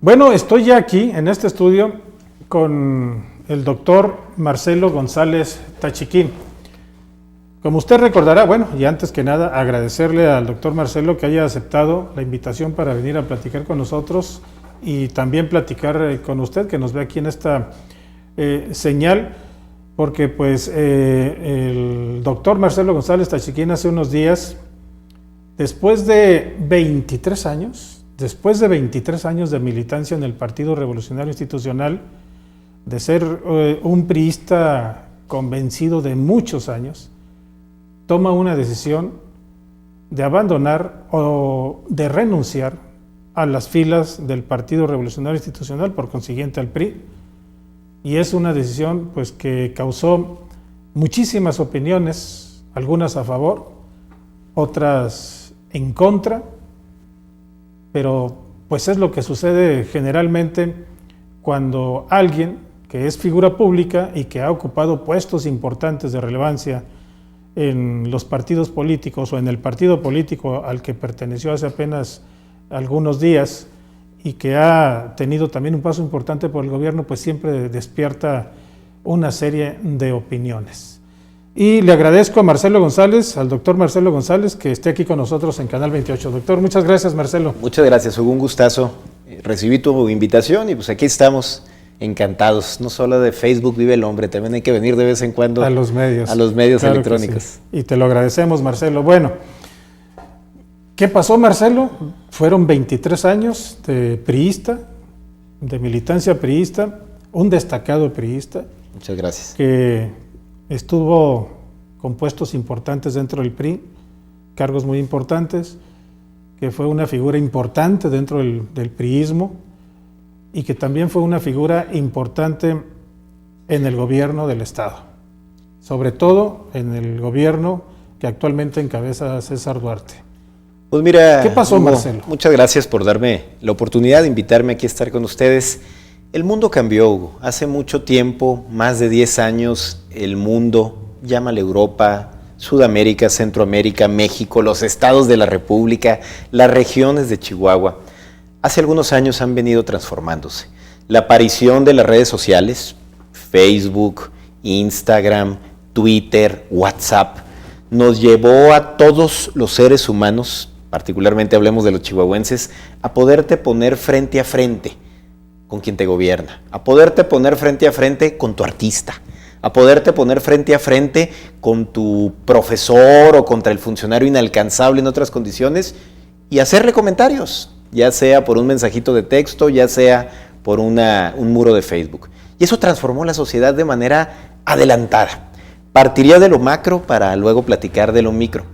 Bueno, estoy ya aquí en este estudio con el doctor Marcelo González Tachiquín. Como usted recordará, bueno, y antes que nada agradecerle al doctor Marcelo que haya aceptado la invitación para venir a platicar con nosotros y también platicar con usted, que nos ve aquí en esta señal, porque pues el doctor Marcelo González Tachiquín hace unos días, después de 23 años, de militancia en el Partido Revolucionario Institucional, de ser un priista convencido de muchos años, toma una decisión de abandonar o de renunciar a las filas del Partido Revolucionario Institucional, por consiguiente al PRI, y es una decisión pues que causó muchísimas opiniones, algunas a favor, otras en contra, pero pues es lo que sucede generalmente cuando alguien que es figura pública y que ha ocupado puestos importantes de relevancia en los partidos políticos o en el partido político al que perteneció hace apenas algunos días y que ha tenido también un paso importante por el gobierno, pues siempre despierta una serie de opiniones. Y le agradezco a Marcelo González, al doctor Marcelo González, que esté aquí con nosotros en Canal 28. Doctor, muchas gracias, Marcelo. Muchas gracias, Hugo, un gustazo. Recibí tu invitación y pues aquí estamos encantados. No solo de Facebook vive el hombre, también hay que venir de vez en cuando a los medios claro, electrónicos. Sí. Y te lo agradecemos, Marcelo. Bueno, ¿qué pasó, Marcelo? Fueron 23 años de priista, de militancia priista, un destacado priista. Muchas gracias. Que estuvo con puestos importantes dentro del PRI, cargos muy importantes, que fue una figura importante dentro del priismo y que también fue una figura importante en el gobierno del Estado, sobre todo en el gobierno que actualmente encabeza César Duarte. Pues mira, ¿qué pasó, Hugo, Marcelo? Muchas gracias por darme la oportunidad de invitarme aquí a estar con ustedes. El mundo cambió, Hugo. Hace mucho tiempo, más de 10 años, el mundo, llámale Europa, Sudamérica, Centroamérica, México, los estados de la República, las regiones de Chihuahua, hace algunos años han venido transformándose. La aparición de las redes sociales, Facebook, Instagram, Twitter, WhatsApp, nos llevó a todos los seres humanos, particularmente hablemos de los chihuahuenses, a poderte poner frente a frente con quien te gobierna, a poderte poner frente a frente con tu artista, a poderte poner frente a frente con tu profesor o contra el funcionario inalcanzable en otras condiciones y hacerle comentarios, ya sea por un mensajito de texto, ya sea por un muro de Facebook. Y eso transformó la sociedad de manera adelantada. Partiría de lo macro para luego platicar de lo micro.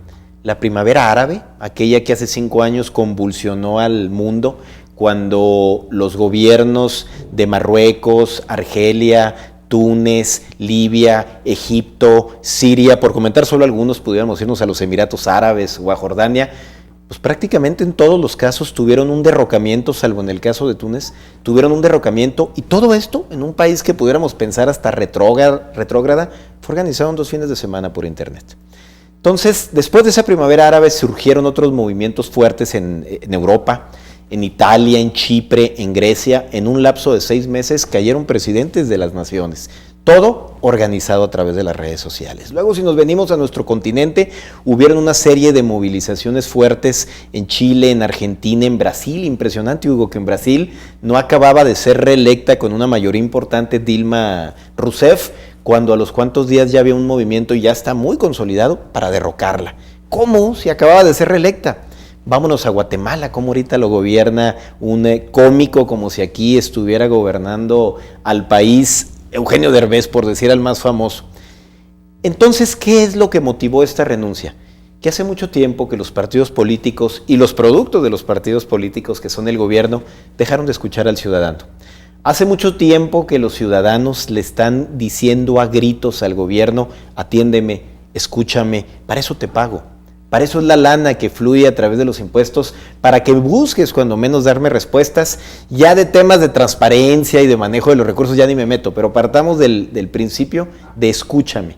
La primavera árabe, aquella que hace 5 años convulsionó al mundo, cuando los gobiernos de Marruecos, Argelia, Túnez, Libia, Egipto, Siria, por comentar solo algunos, pudiéramos irnos a los Emiratos Árabes o a Jordania, pues prácticamente en todos los casos tuvieron un derrocamiento, salvo en el caso de Túnez, tuvieron un derrocamiento, y todo esto en un país que pudiéramos pensar hasta retrógrada, fue organizado en 2 fines de semana por internet. Entonces, después de esa primavera árabe surgieron otros movimientos fuertes en Europa, en Italia, en Chipre, en Grecia. En un lapso de 6 meses cayeron presidentes de las naciones. Todo organizado a través de las redes sociales. Luego, si nos venimos a nuestro continente, hubieron una serie de movilizaciones fuertes en Chile, en Argentina, en Brasil. Impresionante, Hugo, que en Brasil no acababa de ser reelecta con una mayoría importante Dilma Rousseff, cuando a los cuantos días ya había un movimiento y ya está muy consolidado para derrocarla. ¿Cómo? Si acababa de ser reelecta. Vámonos a Guatemala, como ahorita lo gobierna un cómico, como si aquí estuviera gobernando al país Eugenio Derbez, por decir al más famoso. Entonces, ¿qué es lo que motivó esta renuncia? Que hace mucho tiempo que los partidos políticos y los productos de los partidos políticos que son el gobierno dejaron de escuchar al ciudadano. Hace mucho tiempo que los ciudadanos le están diciendo a gritos al gobierno: atiéndeme, escúchame, para eso te pago. Para eso es la lana que fluye a través de los impuestos, para que busques cuando menos darme respuestas. Ya de temas de transparencia y de manejo de los recursos ya ni me meto, pero partamos del principio de escúchame.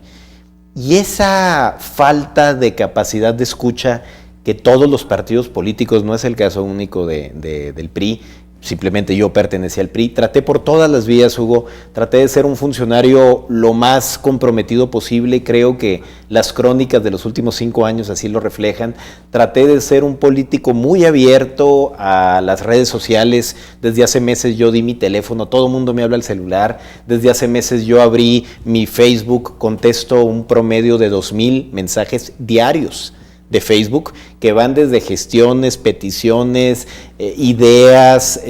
Y esa falta de capacidad de escucha que todos los partidos políticos, no es el caso único del PRI, simplemente yo pertenecía al PRI. Traté por todas las vías, Hugo, traté de ser un funcionario lo más comprometido posible, creo que las crónicas de los últimos 5 años así lo reflejan. Traté de ser un político muy abierto a las redes sociales. Desde hace meses yo di mi teléfono, todo el mundo me habla al celular. Desde hace meses yo abrí mi Facebook, contesto un promedio de 2,000 mensajes diarios de Facebook, que van desde gestiones, peticiones, ideas,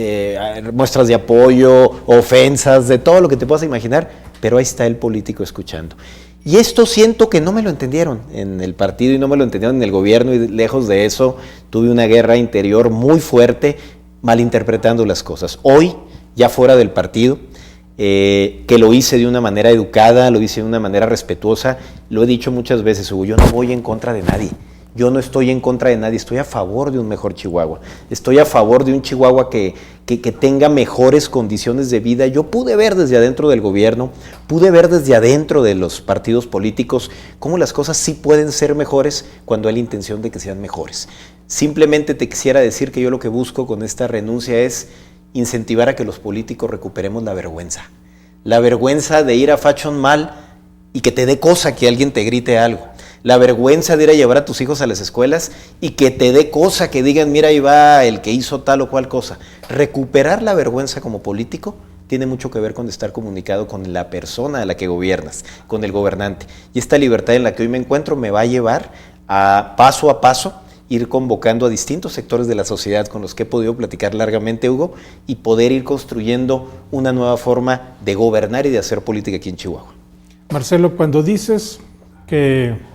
muestras de apoyo, ofensas, de todo lo que te puedas imaginar, pero ahí está el político escuchando. Y esto siento que no me lo entendieron en el partido y no me lo entendieron en el gobierno, y lejos de eso tuve una guerra interior muy fuerte, malinterpretando las cosas. Hoy, ya fuera del partido, que lo hice de una manera educada, lo hice de una manera respetuosa, lo he dicho muchas veces, Hugo, yo no voy en contra de nadie. Yo no estoy en contra de nadie, estoy a favor de un mejor Chihuahua. Estoy a favor de un Chihuahua que tenga mejores condiciones de vida. Yo pude ver desde adentro del gobierno, pude ver desde adentro de los partidos políticos cómo las cosas sí pueden ser mejores cuando hay la intención de que sean mejores. Simplemente te quisiera decir que yo lo que busco con esta renuncia es incentivar a que los políticos recuperemos la vergüenza. La vergüenza de ir a Fashion Mall y que te dé cosa que alguien te grite algo. La vergüenza de ir a llevar a tus hijos a las escuelas y que te dé cosa, que digan, mira, ahí va el que hizo tal o cual cosa. Recuperar la vergüenza como político tiene mucho que ver con estar comunicado con la persona a la que gobiernas, con el gobernante. Y esta libertad en la que hoy me encuentro me va a llevar a paso, ir convocando a distintos sectores de la sociedad con los que he podido platicar largamente, Hugo, y poder ir construyendo una nueva forma de gobernar y de hacer política aquí en Chihuahua. Marcelo, cuando dices que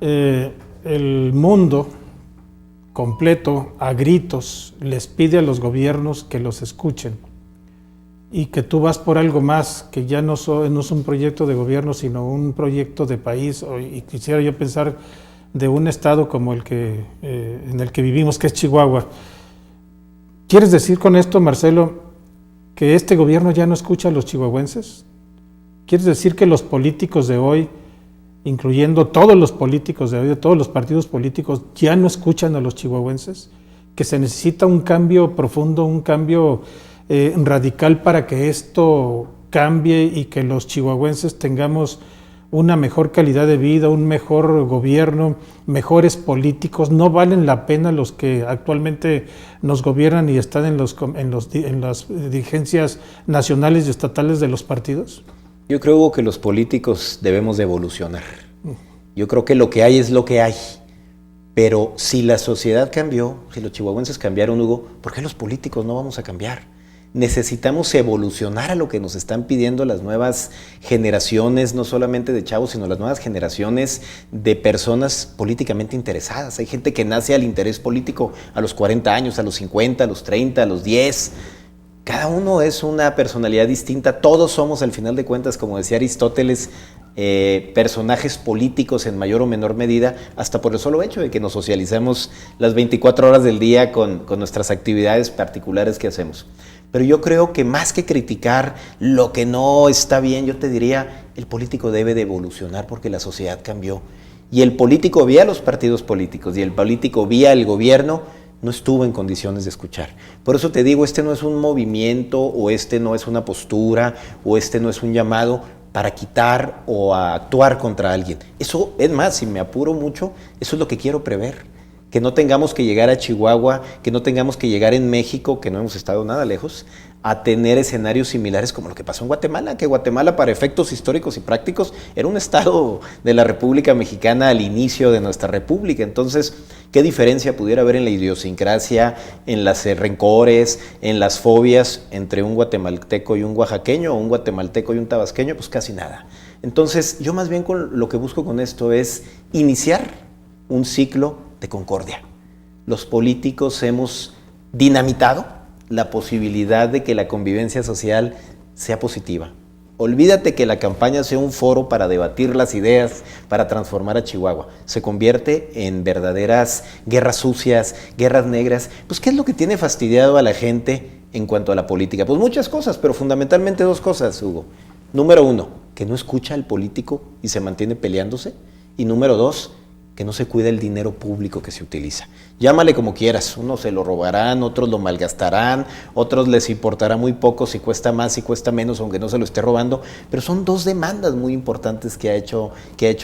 el mundo completo a gritos les pide a los gobiernos que los escuchen y que tú vas por algo más, que ya no es un proyecto de gobierno sino un proyecto de país, y quisiera yo pensar de un estado como el que en el que vivimos, que es Chihuahua. ¿Quieres decir con esto, Marcelo, que este gobierno ya no escucha a los chihuahuenses? ¿Quieres decir que los políticos de hoy, incluyendo todos los políticos de hoy, de todos los partidos políticos, ya no escuchan a los chihuahuenses? ¿Que se necesita un cambio profundo, un cambio radical para que esto cambie y que los chihuahuenses tengamos una mejor calidad de vida, un mejor gobierno, mejores políticos? ¿No valen la pena los que actualmente nos gobiernan y están en las dirigencias nacionales y estatales de los partidos? Yo creo que los políticos debemos de evolucionar. Yo creo que lo que hay es lo que hay. Pero si la sociedad cambió, si los chihuahuenses cambiaron, Hugo, ¿por qué los políticos no vamos a cambiar? Necesitamos evolucionar a lo que nos están pidiendo las nuevas generaciones, no solamente de chavos, sino las nuevas generaciones de personas políticamente interesadas. Hay gente que nace al interés político a los 40 años, a los 50, a los 30, a los 10. Cada uno es una personalidad distinta, todos somos al final de cuentas, como decía Aristóteles, personajes políticos en mayor o menor medida, hasta por el solo hecho de que nos socializamos las 24 horas del día con nuestras actividades particulares que hacemos. Pero yo creo que más que criticar lo que no está bien, yo te diría, el político debe de evolucionar porque la sociedad cambió. Y el político vía los partidos políticos y el político vía el gobierno no estuvo en condiciones de escuchar. Por eso te digo, este no es un movimiento, o este no es una postura, o este no es un llamado para quitar o a actuar contra alguien. Eso, es más, si me apuro mucho, eso es lo que quiero prever. Que no tengamos que llegar a Chihuahua, que no tengamos que llegar en México, que no hemos estado nada lejos, a tener escenarios similares como lo que pasó en Guatemala, que Guatemala, para efectos históricos y prácticos, era un estado de la República Mexicana al inicio de nuestra república. Entonces, ¿qué diferencia pudiera haber en la idiosincrasia, en las rencores, en las fobias entre un guatemalteco y un oaxaqueño, o un guatemalteco y un tabasqueño? Pues casi nada. Entonces, yo más bien lo que busco con esto es iniciar un ciclo de concordia. Los políticos hemos dinamitado la posibilidad de que la convivencia social sea positiva. Olvídate que la campaña sea un foro para debatir las ideas, para transformar a Chihuahua. Se convierte en verdaderas guerras sucias, guerras negras. Pues, ¿qué es lo que tiene fastidiado a la gente en cuanto a la política? Pues muchas cosas, pero fundamentalmente 2 cosas, Hugo. Número 1, que no escucha al político y se mantiene peleándose. Y número 2, que no se cuida el dinero público que se utiliza. Llámale como quieras, unos se lo robarán, otros lo malgastarán, otros les importará muy poco si cuesta más, si cuesta menos, aunque no se lo esté robando, pero son dos demandas muy importantes que ha hecho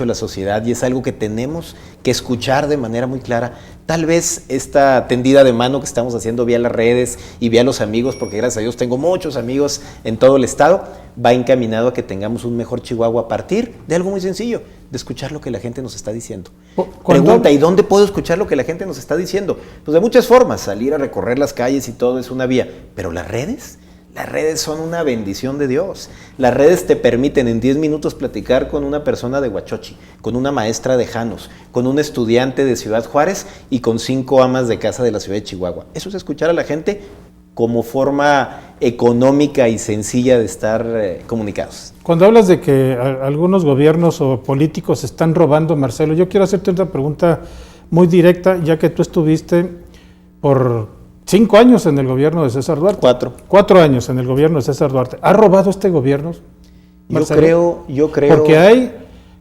la sociedad y es algo que tenemos que escuchar de manera muy clara. Tal vez esta tendida de mano que estamos haciendo vía las redes y vía los amigos, porque gracias a Dios tengo muchos amigos en todo el estado, va encaminado a que tengamos un mejor Chihuahua a partir de algo muy sencillo, de escuchar lo que la gente nos está diciendo. Pregunta, ¿y dónde puedo escuchar lo que la gente nos está diciendo? Pues de muchas formas, salir a recorrer las calles y todo es una vía, pero las redes son una bendición de Dios. Las redes te permiten en 10 minutos platicar con una persona de Huachochi, con una maestra de Janos, con un estudiante de Ciudad Juárez y con 5 amas de casa de la ciudad de Chihuahua. Eso es escuchar a la gente como forma económica y sencilla de estar comunicados. Cuando hablas de que algunos gobiernos o políticos están robando, Marcelo, yo quiero hacerte una pregunta muy directa, ya que tú estuviste por 5 años en el gobierno de César Duarte. 4. 4 años en el gobierno de César Duarte. ¿Ha robado este gobierno, Marcelo? Yo creo. Porque hay,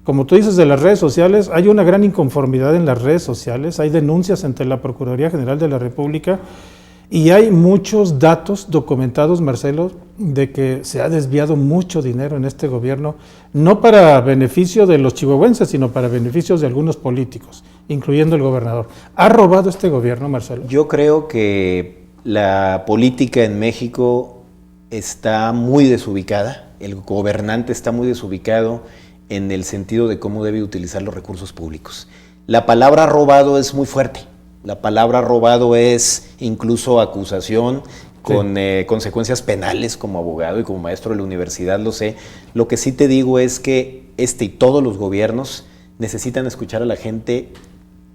como tú dices, de las redes sociales, hay una gran inconformidad en las redes sociales, hay denuncias ante la Procuraduría General de la República y hay muchos datos documentados, Marcelo, de que se ha desviado mucho dinero en este gobierno, no para beneficio de los chihuahuenses, sino para beneficios de algunos políticos, incluyendo el gobernador. ¿Ha robado este gobierno, Marcelo? Yo creo que la política en México está muy desubicada, el gobernante está muy desubicado en el sentido de cómo debe utilizar los recursos públicos. La palabra robado es muy fuerte. La palabra robado es incluso acusación con consecuencias penales como abogado y como maestro de la universidad, lo sé. Lo que sí te digo es que este y todos los gobiernos necesitan escuchar a la gente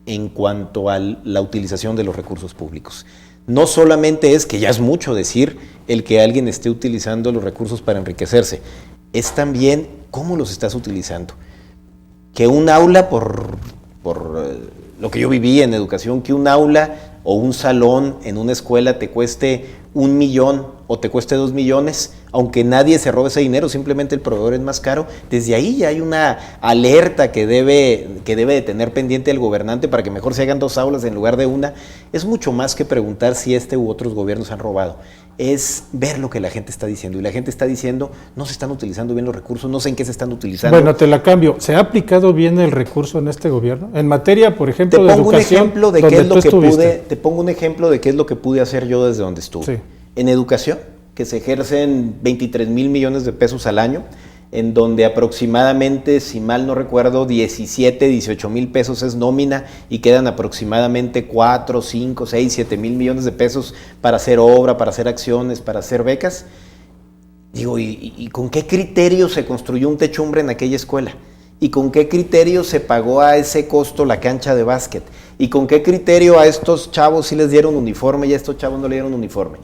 en cuanto a la utilización de los recursos públicos. No solamente es, que ya es mucho decir, el que alguien esté utilizando los recursos para enriquecerse, es también cómo los estás utilizando. Que un aula, por lo que yo viví en educación, que un aula o un salón en una escuela te cueste 1 millón o te cueste 2 millones, aunque nadie se robe ese dinero, simplemente el proveedor es más caro, desde ahí ya hay una alerta que debe de tener pendiente el gobernante para que mejor se hagan 2 aulas en lugar de una. Es mucho más que preguntar si este u otros gobiernos han robado, es ver lo que la gente está diciendo, y la gente está diciendo, no se están utilizando bien los recursos, no sé en qué se están utilizando. Bueno, te la cambio, ¿se ha aplicado bien el recurso en este gobierno? En materia, por ejemplo, de educación, te pongo un ejemplo de qué es lo que pude hacer yo desde donde estuve. Sí. En educación, que se ejercen 23 mil millones de pesos al año, en donde aproximadamente, si mal no recuerdo, 18 mil pesos es nómina y quedan aproximadamente 4, 5, 6, 7 mil millones de pesos para hacer obra, para hacer acciones, para hacer becas. Digo, ¿y con qué criterio se construyó un techumbre en aquella escuela? ¿Y con qué criterio se pagó a ese costo la cancha de básquet? ¿Y con qué criterio a estos chavos sí les dieron uniforme y a estos chavos no le dieron uniforme?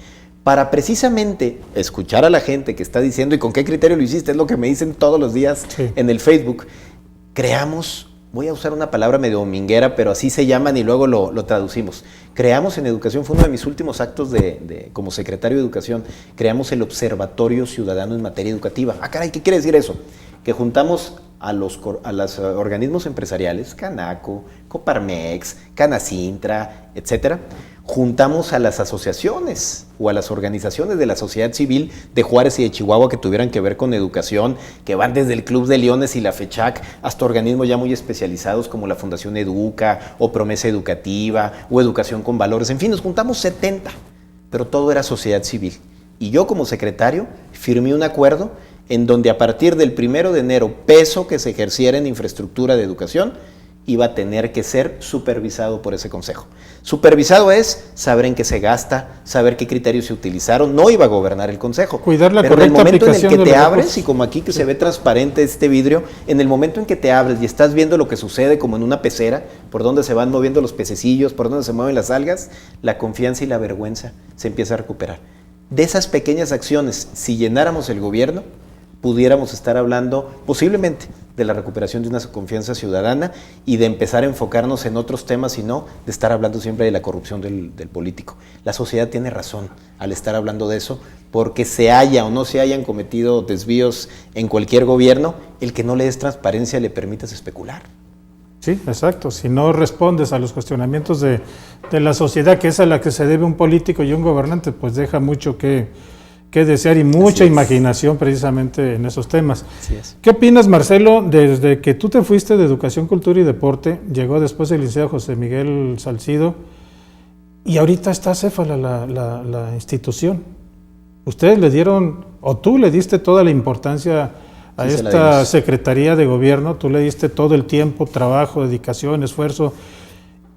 Para precisamente escuchar a la gente que está diciendo, ¿y con qué criterio lo hiciste? Es lo que me dicen todos los días en el Facebook. Creamos, voy a usar una palabra medio dominguera, pero así se llaman y luego lo traducimos. Creamos en educación, fue uno de mis últimos actos como secretario de educación, creamos el Observatorio Ciudadano en Materia Educativa. Ah, caray, ¿qué quiere decir eso? Que juntamos a los organismos empresariales, Canaco, Coparmex, Canacintra, etcétera, juntamos a las asociaciones o a las organizaciones de la sociedad civil de Juárez y de Chihuahua que tuvieran que ver con educación, que van desde el Club de Leones y la FECHAC hasta organismos ya muy especializados como la Fundación Educa o Promesa Educativa o Educación con Valores. En fin, nos juntamos 70, pero todo era sociedad civil. Y yo como secretario firmé un acuerdo en donde a partir del 1 de enero, peso que se ejerciera en infraestructura de educación iba a tener que ser supervisado por ese consejo. Supervisado es saber en qué se gasta, saber qué criterios se utilizaron, no iba a gobernar el consejo. Cuidar la pero en el correcta momento en el aplicación que de te los abres, recursos. y como aquí que se ve transparente este vidrio, en el momento en que te abres y estás viendo lo que sucede como en una pecera, por donde se van moviendo los pececillos, por donde se mueven las algas, la confianza y la vergüenza se empieza a recuperar. De esas pequeñas acciones, si llenáramos el gobierno, pudiéramos estar hablando posiblemente de la recuperación de una confianza ciudadana y de empezar a enfocarnos en otros temas y no de estar hablando siempre de la corrupción del político. La sociedad tiene razón al estar hablando de eso, porque se haya o no se hayan cometido desvíos en cualquier gobierno, el que no le des transparencia le permitas especular. Sí, exacto. Si no respondes a los cuestionamientos de la sociedad, que es a la que se debe un político y un gobernante, pues deja mucho que desear y mucha imaginación precisamente en esos temas. Así es. ¿Qué opinas, Marcelo, desde que tú te fuiste de Educación, Cultura y Deporte, llegó después el licenciado José Miguel Salcido, y ahorita está acéfala la institución? Ustedes le dieron, o tú le diste toda la importancia a esta Secretaría de Gobierno, tú le diste todo el tiempo, trabajo, dedicación, esfuerzo,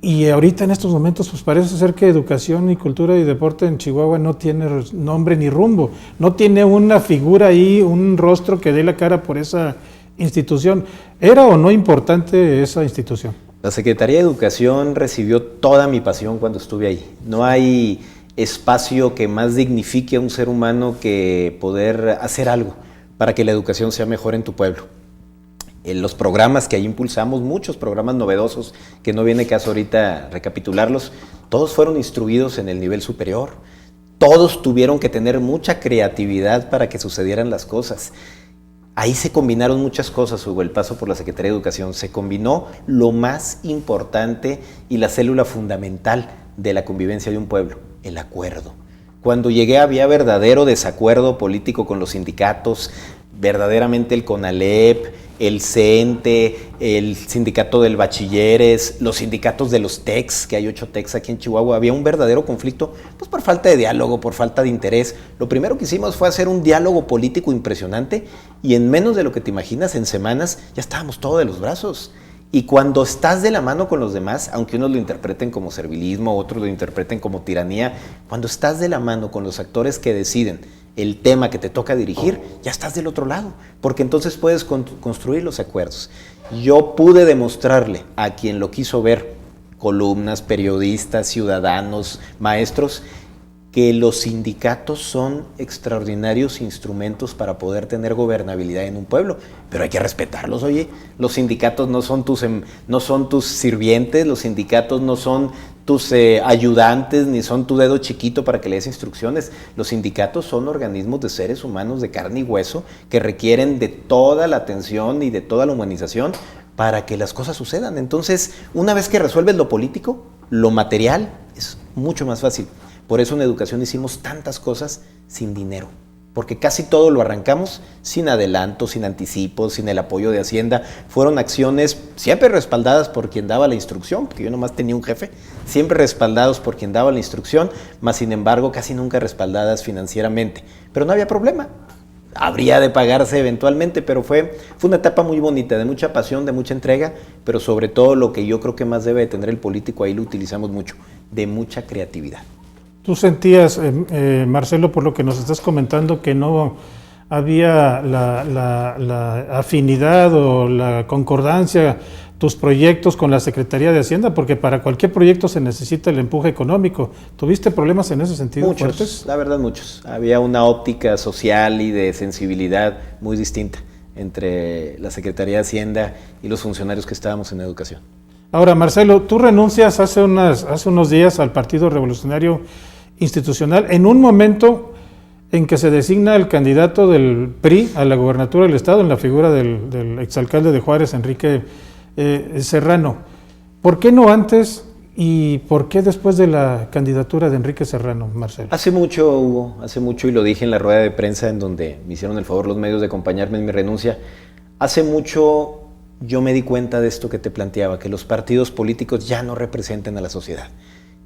y ahorita en estos momentos pues parece ser que Educación y Cultura y Deporte en Chihuahua no tiene nombre ni rumbo, no tiene una figura ahí, un rostro que dé la cara por esa institución. ¿Era o no importante esa institución? La Secretaría de Educación recibió toda mi pasión cuando estuve ahí. No hay espacio que más dignifique a un ser humano que poder hacer algo para que la educación sea mejor en tu pueblo. En los programas que ahí impulsamos, muchos programas novedosos, que no viene caso ahorita recapitularlos, todos fueron instruidos en el nivel superior. Todos tuvieron que tener mucha creatividad para que sucedieran las cosas. Ahí se combinaron muchas cosas, Hugo, el paso por la Secretaría de Educación. Se combinó lo más importante y la célula fundamental de la convivencia de un pueblo, el acuerdo. Cuando llegué había verdadero desacuerdo político con los sindicatos, verdaderamente el CONALEP, el CENTE, el sindicato del Bachilleres, los sindicatos de los TECs, que hay 8 TECs aquí en Chihuahua. Había un verdadero conflicto, pues por falta de diálogo, por falta de interés. Lo primero que hicimos fue hacer un diálogo político impresionante y en menos de lo que te imaginas, en semanas, ya estábamos todos de los brazos. Y cuando estás de la mano con los demás, aunque unos lo interpreten como servilismo, otros lo interpreten como tiranía, cuando estás de la mano con los actores que deciden el tema que te toca dirigir, ya estás del otro lado, porque entonces puedes construir los acuerdos. Yo pude demostrarle a quien lo quiso ver, columnas, periodistas, ciudadanos, maestros, que los sindicatos son extraordinarios instrumentos para poder tener gobernabilidad en un pueblo, pero hay que respetarlos, oye. Los sindicatos no son tus sirvientes, los sindicatos no son tus ayudantes, ni son tu dedo chiquito para que le des instrucciones. Los sindicatos son organismos de seres humanos de carne y hueso que requieren de toda la atención y de toda la humanización para que las cosas sucedan. Entonces, una vez que resuelves lo político, lo material es mucho más fácil. Por eso en educación hicimos tantas cosas sin dinero, porque casi todo lo arrancamos sin adelanto, sin anticipos, sin el apoyo de Hacienda. Fueron acciones siempre respaldadas por quien daba la instrucción, porque yo nomás tenía un jefe, siempre respaldados por quien daba la instrucción, mas sin embargo casi nunca respaldadas financieramente. Pero no había problema, habría de pagarse eventualmente, pero fue una etapa muy bonita, de mucha pasión, de mucha entrega, pero sobre todo lo que yo creo que más debe de tener el político, ahí lo utilizamos mucho, de mucha creatividad. ¿Tú sentías, Marcelo, por lo que nos estás comentando, que no había la afinidad o la concordancia, tus proyectos con la Secretaría de Hacienda? Porque para cualquier proyecto se necesita el empuje económico. ¿Tuviste problemas en ese sentido? Muchos, fuertes? La verdad muchos. Había una óptica social y de sensibilidad muy distinta entre la Secretaría de Hacienda y los funcionarios que estábamos en educación. Ahora, Marcelo, tú renuncias hace unos días al Partido Revolucionario Institucional en un momento en que se designa el candidato del PRI a la gobernatura del Estado en la figura del exalcalde de Juárez, Enrique Serrano. ¿Por qué no antes y por qué después de la candidatura de Enrique Serrano, Marcelo? Hace mucho, Hugo, hace mucho, y lo dije en la rueda de prensa en donde me hicieron el favor los medios de acompañarme en mi renuncia. Hace mucho yo me di cuenta de esto que te planteaba, que los partidos políticos ya no representan a la sociedad.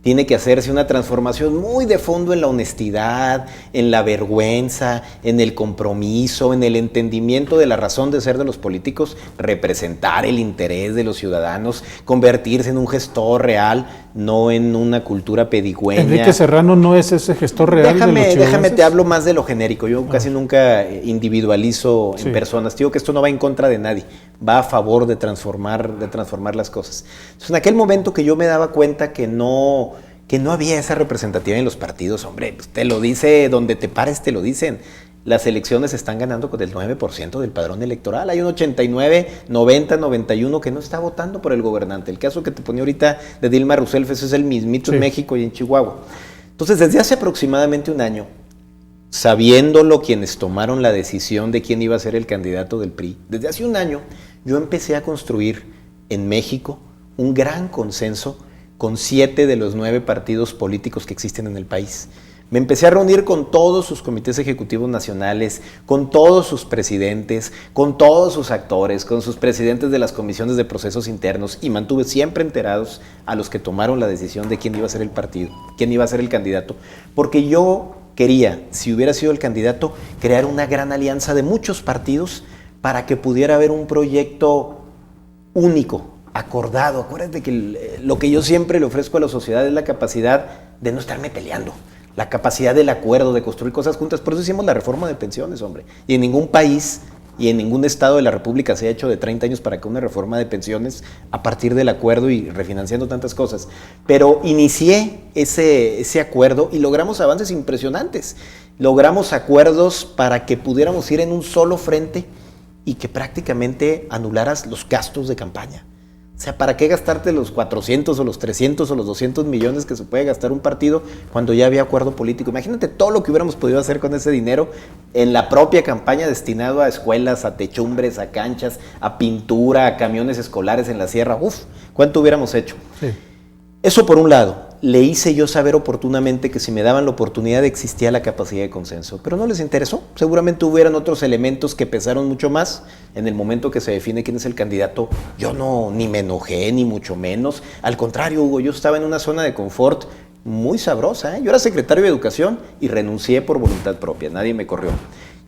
Tiene que hacerse una transformación muy de fondo en la honestidad, en la vergüenza, en el compromiso, en el entendimiento de la razón de ser de los políticos, representar el interés de los ciudadanos, convertirse en un gestor real, no en una cultura pedigüeña. Enrique Serrano no es ese gestor real de los chihuahuenses. Déjame, te hablo más de lo genérico. Yo casi nunca individualizo en personas. Digo que esto no va en contra de nadie, va a favor de transformar las cosas. Entonces, en aquel momento que yo me daba cuenta que no había esa representatividad en los partidos, hombre, pues te lo dice, donde te pares te lo dicen. Las elecciones se están ganando con el 9% del padrón electoral. Hay un 89, 90, 91 que no está votando por el gobernante. El caso que te ponía ahorita de Dilma Rousseff, ese es el mismito en México y en Chihuahua. Entonces, desde hace aproximadamente un año, sabiéndolo quienes tomaron la decisión de quién iba a ser el candidato del PRI, desde hace un año yo empecé a construir en México un gran consenso con 7 de los 9 partidos políticos que existen en el país. Me empecé a reunir con todos sus comités ejecutivos nacionales, con todos sus presidentes, con todos sus actores, con sus presidentes de las comisiones de procesos internos y mantuve siempre enterados a los que tomaron la decisión de quién iba a ser el partido, quién iba a ser el candidato, porque yo quería, si hubiera sido el candidato, crear una gran alianza de muchos partidos para que pudiera haber un proyecto único, acordado. Acuérdate que lo que yo siempre le ofrezco a la sociedad es la capacidad de no estarme peleando, la capacidad del acuerdo, de construir cosas juntas. Por eso hicimos la reforma de pensiones, hombre. Y en ningún país y en ningún estado de la República se ha hecho de 30 años para que una reforma de pensiones a partir del acuerdo y refinanciando tantas cosas. Pero inicié ese acuerdo y logramos avances impresionantes. Logramos acuerdos para que pudiéramos ir en un solo frente y que prácticamente anularas los gastos de campaña. O sea, ¿para qué gastarte los 400 o los 300 o los 200 millones que se puede gastar un partido cuando ya había acuerdo político? Imagínate todo lo que hubiéramos podido hacer con ese dinero en la propia campaña destinado a escuelas, a techumbres, a canchas, a pintura, a camiones escolares en la sierra. Uf, ¿cuánto hubiéramos hecho? Sí. Eso por un lado. Le hice yo saber oportunamente que si me daban la oportunidad existía la capacidad de consenso, pero no les interesó. Seguramente hubieran otros elementos que pesaron mucho más. En el momento que se define quién es el candidato, yo ni me enojé, ni mucho menos. Al contrario, Hugo, yo estaba en una zona de confort muy sabrosa, ¿eh? Yo era secretario de Educación y renuncié por voluntad propia, nadie me corrió.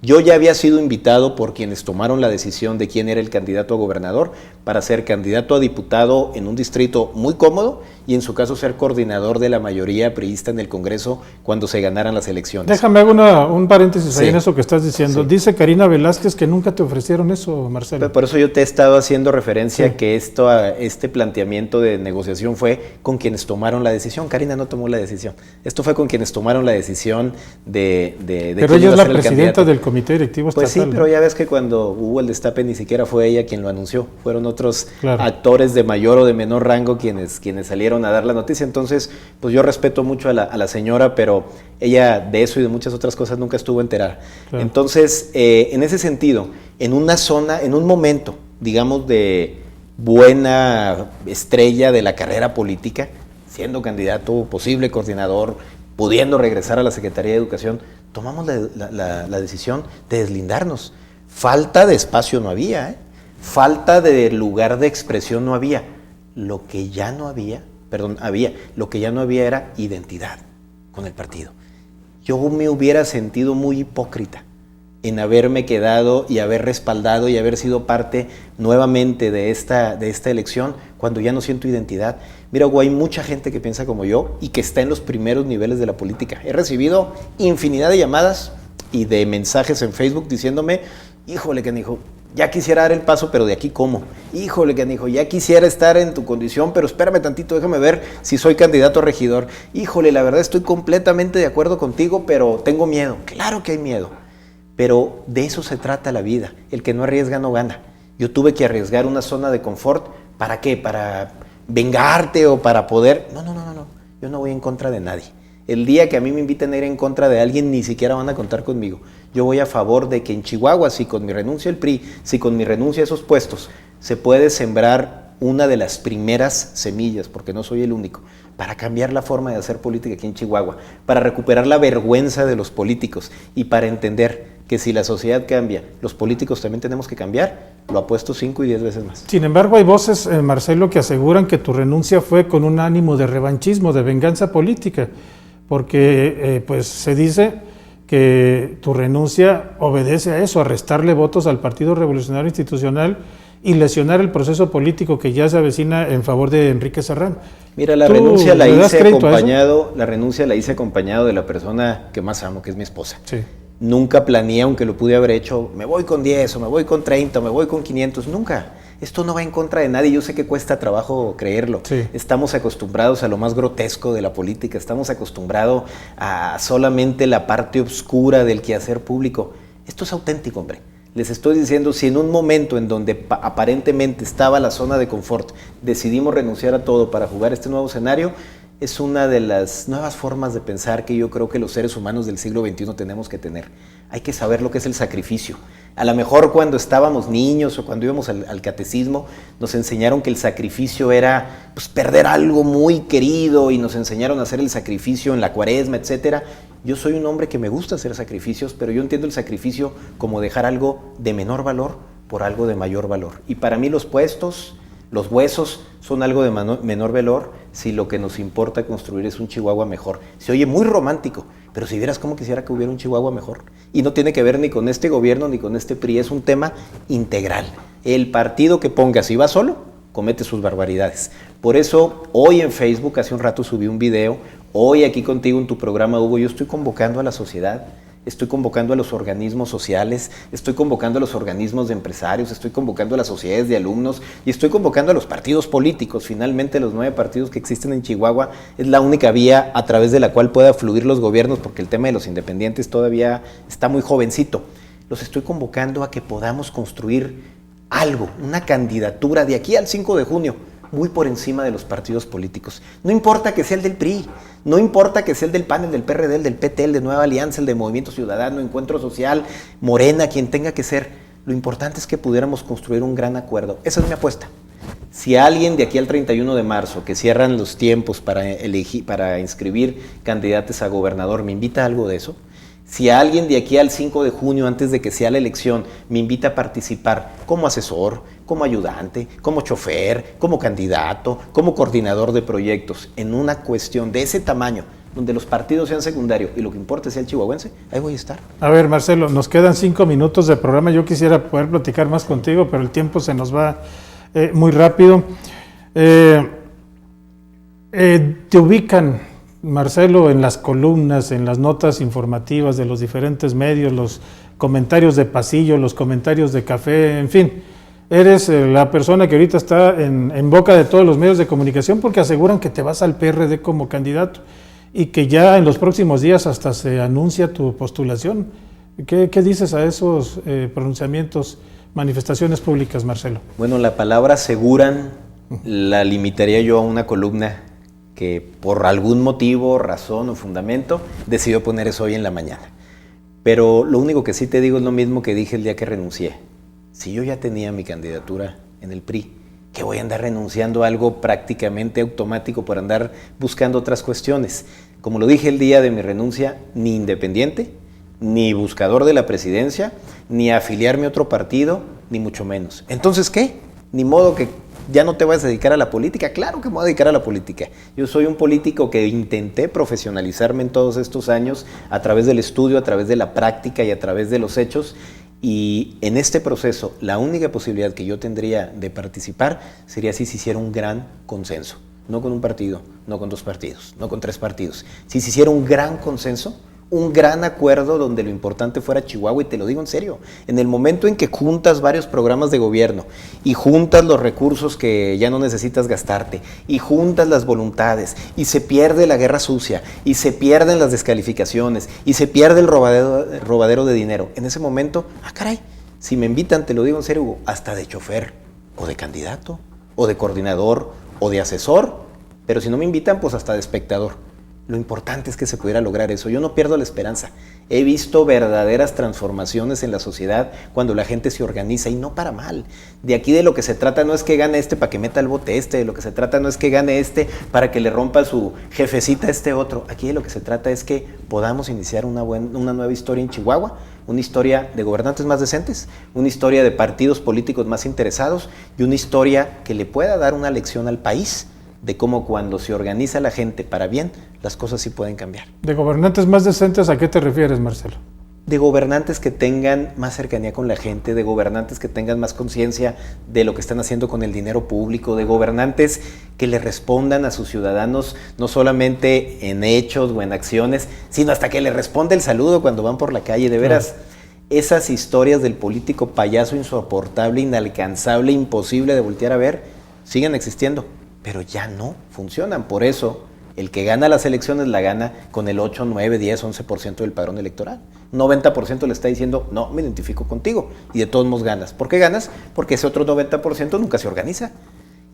Yo ya había sido invitado por quienes tomaron la decisión de quién era el candidato a gobernador para ser candidato a diputado en un distrito muy cómodo y en su caso ser coordinador de la mayoría priista en el Congreso cuando se ganaran las elecciones. Déjame hago un paréntesis ahí en eso que estás diciendo. Sí. Dice Karina Velázquez que nunca te ofrecieron eso, Marcelo. Por eso yo te he estado haciendo referencia a que este planteamiento de negociación fue con quienes tomaron la decisión. Karina no tomó la decisión. Esto fue con quienes tomaron la decisión de Pero ella es la presidenta del comité directivo estatal. Pues sí, pero ya ves que cuando hubo el destape ni siquiera fue ella quien lo anunció. Fueron otros actores de mayor o de menor rango quienes salieron a dar la noticia. Entonces, pues yo respeto mucho a la señora, pero ella de eso y de muchas otras cosas nunca estuvo enterada. Claro. Entonces, en ese sentido, en una zona, en un momento, digamos, de buena estrella de la carrera política, siendo candidato, posible coordinador, pudiendo regresar a la Secretaría de Educación, tomamos la decisión de deslindarnos. Falta de espacio no había, ¿eh? Falta de lugar de expresión no había. Lo que ya no había era identidad con el partido. Yo me hubiera sentido muy hipócrita en haberme quedado y haber respaldado y haber sido parte nuevamente de esta elección cuando ya no siento identidad. Mira, Hugo, hay mucha gente que piensa como yo y que está en los primeros niveles de la política. He recibido infinidad de llamadas y de mensajes en Facebook diciéndome, híjole, canijo, ya quisiera dar el paso, pero de aquí ¿cómo? Híjole, canijo, ya quisiera estar en tu condición, pero espérame tantito, déjame ver si soy candidato a regidor. Híjole, la verdad estoy completamente de acuerdo contigo, pero tengo miedo. Claro que hay miedo, pero de eso se trata la vida. El que no arriesga no gana. Yo tuve que arriesgar una zona de confort. ¿Para qué? ¿Para vengarte o para poder? No. Yo no voy en contra de nadie. El día que a mí me inviten a ir en contra de alguien, ni siquiera van a contar conmigo. Yo voy a favor de que en Chihuahua, si con mi renuncia al PRI, si con mi renuncia a esos puestos, se puede sembrar una de las primeras semillas, porque no soy el único, para cambiar la forma de hacer política aquí en Chihuahua, para recuperar la vergüenza de los políticos y para entender que si la sociedad cambia, los políticos también tenemos que cambiar, lo apuesto 5 y 10 veces más. Sin embargo, hay voces, Marcelo, que aseguran que tu renuncia fue con un ánimo de revanchismo, de venganza política, porque pues se dice que tu renuncia obedece a eso, a restarle votos al Partido Revolucionario Institucional y lesionar el proceso político que ya se avecina en favor de Enrique Serrano. Mira, la renuncia la hice acompañado de la persona que más amo, que es mi esposa. Sí. Nunca planeé, aunque lo pude haber hecho, me voy con 10 o me voy con 30 o me voy con 500, nunca. Esto no va en contra de nadie, yo sé que cuesta trabajo creerlo. Sí. Estamos acostumbrados a lo más grotesco de la política, estamos acostumbrados a solamente la parte oscura del quehacer público. Esto es auténtico, hombre. Les estoy diciendo, si en un momento en donde aparentemente estaba la zona de confort, decidimos renunciar a todo para jugar este nuevo escenario, es una de las nuevas formas de pensar que yo creo que los seres humanos del siglo XXI tenemos que tener. Hay que saber lo que es el sacrificio. A lo mejor cuando estábamos niños o cuando íbamos al catecismo nos enseñaron que el sacrificio era pues, perder algo muy querido y nos enseñaron a hacer el sacrificio en la cuaresma, etc. Yo soy un hombre que me gusta hacer sacrificios, pero yo entiendo el sacrificio como dejar algo de menor valor por algo de mayor valor. Y para mí los puestos, los huesos son algo de menor valor si lo que nos importa construir es un Chihuahua mejor. Se oye muy romántico, pero si vieras cómo quisiera que hubiera un Chihuahua mejor. Y no tiene que ver ni con este gobierno ni con este PRI, es un tema integral. El partido que ponga, si va solo, comete sus barbaridades. Por eso, hoy en Facebook, hace un rato subí un video, hoy aquí contigo en tu programa, Hugo, yo estoy convocando a la sociedad, estoy convocando a los organismos sociales, estoy convocando a los organismos de empresarios, estoy convocando a las sociedades de alumnos y estoy convocando a los partidos políticos. Finalmente, los 9 partidos que existen en Chihuahua es la única vía a través de la cual pueda fluir los gobiernos, porque el tema de los independientes todavía está muy jovencito. Los estoy convocando a que podamos construir algo, una candidatura de aquí al 5 de junio, muy por encima de los partidos políticos. No importa que sea el del PRI, no importa que sea el del PAN, el del PRD, el del PT, el de Nueva Alianza, el de Movimiento Ciudadano, Encuentro Social, Morena, quien tenga que ser. Lo importante es que pudiéramos construir un gran acuerdo. Esa es mi apuesta. Si alguien de aquí al 31 de marzo, que cierran los tiempos para inscribir candidatos a gobernador, me invita a algo de eso, si alguien de aquí al 5 de junio, antes de que sea la elección, me invita a participar como asesor, como ayudante, como chofer, como candidato, como coordinador de proyectos, en una cuestión de ese tamaño, donde los partidos sean secundarios y lo que importa sea el chihuahuense, ahí voy a estar. A ver, Marcelo, nos quedan 5 minutos de programa. Yo quisiera poder platicar más contigo, pero el tiempo se nos va muy rápido. Te ubican, Marcelo, en las columnas, en las notas informativas de los diferentes medios, los comentarios de pasillo, los comentarios de café, en fin. Eres la persona que ahorita está en boca de todos los medios de comunicación porque aseguran que te vas al PRD como candidato y que ya en los próximos días hasta se anuncia tu postulación. ¿Qué dices a esos pronunciamientos, manifestaciones públicas, Marcelo? Bueno, la palabra aseguran la limitaría yo a una columna que por algún motivo, razón o fundamento decidió poner eso hoy en la mañana. Pero lo único que sí te digo es lo mismo que dije el día que renuncié. Si yo ya tenía mi candidatura en el PRI, que voy a andar renunciando a algo prácticamente automático por andar buscando otras cuestiones. Como lo dije el día de mi renuncia, ni independiente, ni buscador de la presidencia, ni afiliarme a otro partido, ni mucho menos. Entonces, ¿qué? Ni modo que ya no te vas a dedicar a la política. Claro que me voy a dedicar a la política. Yo soy un político que intenté profesionalizarme en todos estos años a través del estudio, a través de la práctica y a través de los hechos. Y en este proceso, la única posibilidad que yo tendría de participar sería si se hiciera un gran consenso. No con un partido, no con 2 partidos, no con 3 partidos. Si se hiciera un gran consenso, un gran acuerdo donde lo importante fuera Chihuahua, y te lo digo en serio, en el momento en que juntas varios programas de gobierno y juntas los recursos que ya no necesitas gastarte y juntas las voluntades y se pierde la guerra sucia y se pierden las descalificaciones y se pierde el robadero de dinero, en ese momento, caray, si me invitan, te lo digo en serio, Hugo, hasta de chofer o de candidato o de coordinador o de asesor, pero si no me invitan, pues hasta de espectador. Lo importante es que se pudiera lograr eso. Yo no pierdo la esperanza. He visto verdaderas transformaciones en la sociedad cuando la gente se organiza y no para mal. De aquí de lo que se trata no es que gane este para que meta el bote este, de lo que se trata no es que gane este para que le rompa su jefecita a este otro. Aquí de lo que se trata es que podamos iniciar una nueva historia en Chihuahua, una historia de gobernantes más decentes, una historia de partidos políticos más interesados y una historia que le pueda dar una lección al país de cómo cuando se organiza la gente para bien, las cosas sí pueden cambiar. ¿De gobernantes más decentes a qué te refieres, Marcelo? De gobernantes que tengan más cercanía con la gente, de gobernantes que tengan más conciencia de lo que están haciendo con el dinero público, de gobernantes que le respondan a sus ciudadanos no solamente en hechos o en acciones, sino hasta que le responde el saludo cuando van por la calle. De veras, esas historias del político payaso insoportable, inalcanzable, imposible de voltear a ver, siguen existiendo, pero ya no funcionan. Por eso, el que gana las elecciones la gana con el 8, 9, 10, 11% del padrón electoral. 90% le está diciendo, no, me identifico contigo, y de todos modos ganas. ¿Por qué ganas? Porque ese otro 90% nunca se organiza.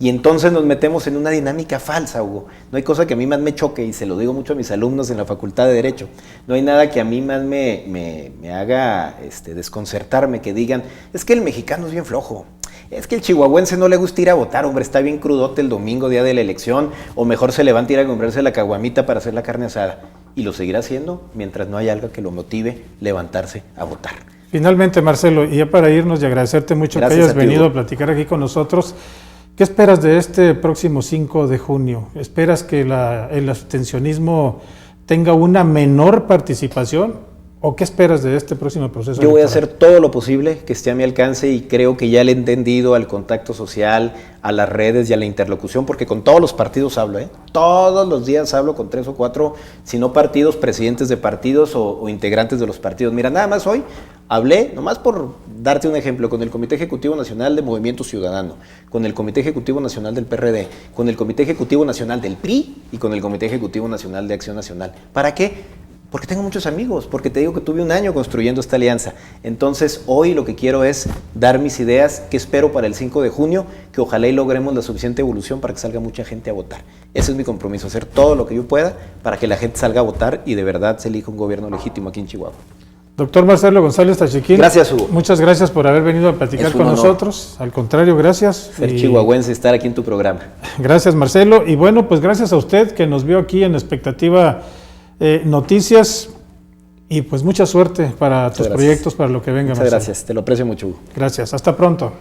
Y entonces nos metemos en una dinámica falsa, Hugo. No hay cosa que a mí más me choque, y se lo digo mucho a mis alumnos en la Facultad de Derecho. No hay nada que a mí más me haga desconcertarme, que digan, es que el mexicano es bien flojo. Es que el chihuahuense no le gusta ir a votar, hombre, está bien crudote el domingo, día de la elección, o mejor se levanta a ir a comprarse la caguamita para hacer la carne asada. Y lo seguirá haciendo mientras no haya algo que lo motive levantarse a votar. Finalmente, Marcelo, y ya para irnos y agradecerte mucho que hayas venido a platicar aquí con nosotros, ¿qué esperas de este próximo 5 de junio? ¿Esperas que el abstencionismo tenga una menor participación? ¿O qué esperas de este próximo proceso? Yo voy a hacer todo lo posible que esté a mi alcance, y creo que ya le he entendido al contacto social, a las redes y a la interlocución, porque con todos los partidos hablo, todos los días hablo con 3 o 4, si no partidos, presidentes de partidos o integrantes de los partidos. Mira, nada más hoy hablé, nomás por darte un ejemplo, con el Comité Ejecutivo Nacional de Movimiento Ciudadano, con el Comité Ejecutivo Nacional del PRD, con el Comité Ejecutivo Nacional del PRI y con el Comité Ejecutivo Nacional de Acción Nacional. ¿Para qué? Porque tengo muchos amigos, porque te digo que tuve un año construyendo esta alianza. Entonces, hoy lo que quiero es dar mis ideas, que espero para el 5 de junio, que ojalá y logremos la suficiente evolución para que salga mucha gente a votar. Ese es mi compromiso, hacer todo lo que yo pueda para que la gente salga a votar y de verdad se elija un gobierno legítimo aquí en Chihuahua. Doctor Marcelo González Tachiquín. Gracias, Hugo. Muchas gracias por haber venido a platicar con nosotros. Al contrario, gracias. Ser chihuahuense, estar aquí en tu programa. Gracias, Marcelo. Y bueno, pues gracias a usted que nos vio aquí en Expectativa Noticias, y pues mucha suerte para tus proyectos, para lo que venga. Muchas gracias, te lo aprecio mucho, Hugo. Gracias, hasta pronto.